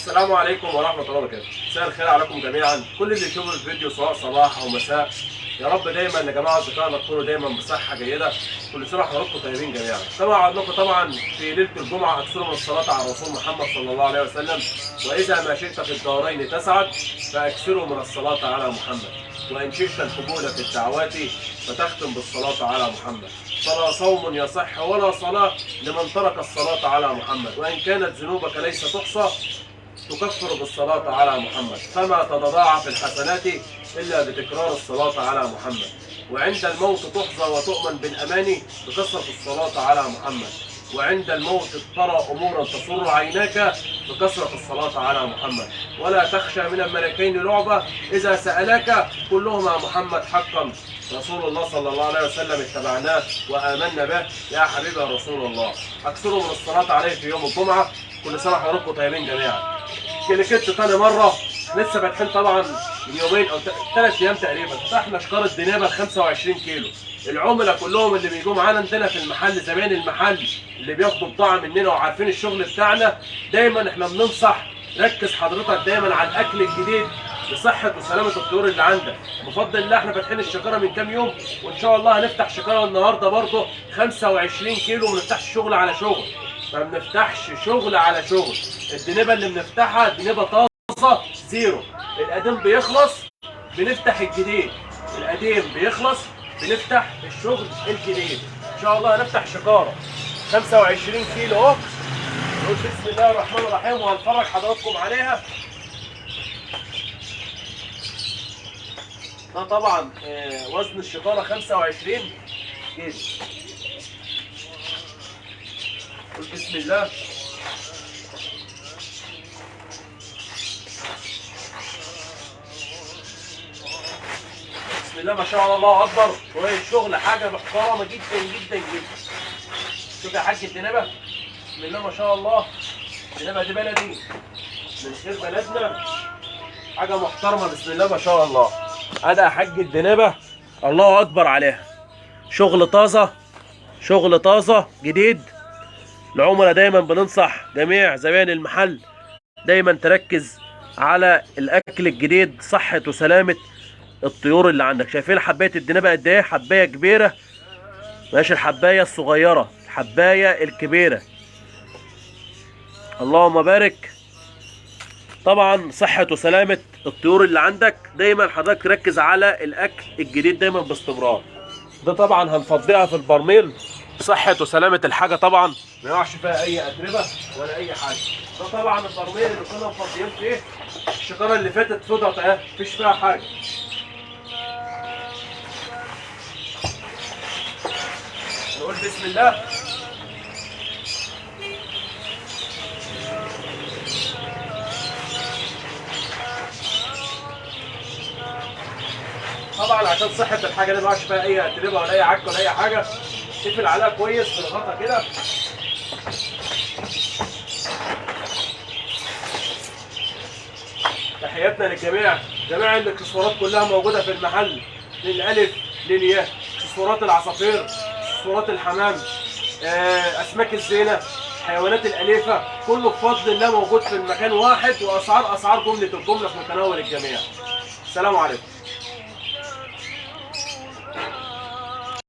السلام عليكم ورحمة الله وبركاته. مساء الخير عليكم جميعا، كل اللي يشوف الفيديو سواء صباح أو مساء. يا رب دايما يا جماعة أصدقائنا تكونوا دايما بصحة جيدة، كل سنة وحضراتكم طيبين جميعا. كما وعدناكم طبعا في ليلة الجمعة أكثروا من الصلاة على الرسول محمد صلى الله عليه وسلم، وإذا ما شئت في الدارين تسعد فأكثروا من الصلاة على محمد، وإن شئت القبول في الدعوات فتختم بالصلاة على محمد. فلا صوم يصح ولا صلاة لمن ترك الصلاة على محمد، وإن كانت ذنوبك ليس تحصى تكفر بالصلاة على محمد، فما تتضاعف الحسنات إلا بتكرار الصلاة على محمد. وعند الموت تحظى وتؤمن بالأمان بكثرة الصلاة على محمد، وعند الموت ترى أمورا تسر عيناك بكثرة الصلاة على محمد. ولا تخشى من الملكين لعبة إذا سألاك كلهما محمد حقا. رسول الله صلى الله عليه وسلم اتبعناه وآمنا به، يا حبيبي يا رسول الله. أكثروا من الصلاة عليه في يوم الجمعة، كل سنة وحضراتكم طيبين جميعا. كليكت تاني مرة، لسه فاتحين طبعا من يومين أو 3 أيام تقريبا، فتحنا شكارة دنابة 25 كيلو. العملاء كلهم اللي بيجوا معانا عندنا في المحل، زباين المحل اللي بياخدوا بضاعة مننا وعارفين الشغل بتاعنا، دايما احنا بننصح ركز حضرتك دايما على الأكل الجديد لصحة وسلامة الطيور اللي عندك. بفضل الله احنا فاتحين الشكارة من كام يوم، وإن شاء الله هنفتح شكارة النهارده برضه 25 كيلو، وما نفتحش شغل على شغل. ما بنفتحش شغل على شغل. الدنيبه اللي بنفتحها دنيبه طازه زيرو. القديم بيخلص بنفتح الجديد، القديم بيخلص بنفتح الشغل الجديد. ان شاء الله هنفتح شكاره 25 كيلو اهو. نقول بسم الله الرحمن الرحيم وهنفرج حضراتكم عليها. ده طبعا وزن الشكاره 25 كيلو. قول بسم الله. بسم الله ما شاء الله، الله اكبر. شويه شغل، حاجه محترمه جدا جدا جدا. شوف يا حاج الدنابه، بسم الله ما شاء الله. الدنابه دي بلدي من خير بلدنا، حاجه محترمه بسم الله ما شاء الله. ادي يا حاج الدنابه، الله اكبر عليها. شغل طازه، شغل طازه جديد. العملاء دايما بننصح جميع زبائن المحل دايما تركز على الاكل الجديد، صحة وسلامة الطيور اللي عندك. شايفين حباية الدنابة قد ايه؟ حباية كبيرة، ماشي الحباية الصغيرة، الحباية الكبيرة. اللهم بارك. طبعا صحة وسلامة الطيور اللي عندك دايما حضرتك ركز على الاكل الجديد دايما باستمرار. ده طبعا هنفضيها في البرميل، صحة وسلامة الحاجة طبعا ما يقعش فيها أي أتربة ولا أي حاجة. ده طبعا البرميل اللي كنا مفضيين فيه الشكارة اللي فاتت فضت أهي، مفيش فيها حاجة. نقول بسم الله. طبعا عشان صحة الحاجة دي ما يقعش فيها أي أتربة ولا أي عك ولا أي حاجة، تقفل عليها كويس بالغطا كده. تحياتنا للجميع، جميع الاكسسوارات كلها موجوده في المحل، للالف للياء، اكسسوارات العصافير، اكسسوارات الحمام، اسماك الزينه، الحيوانات الاليفه، كله بفضل الله موجود في المكان واحد، واسعار جمله الجمله في متناول الجميع. السلام عليكم.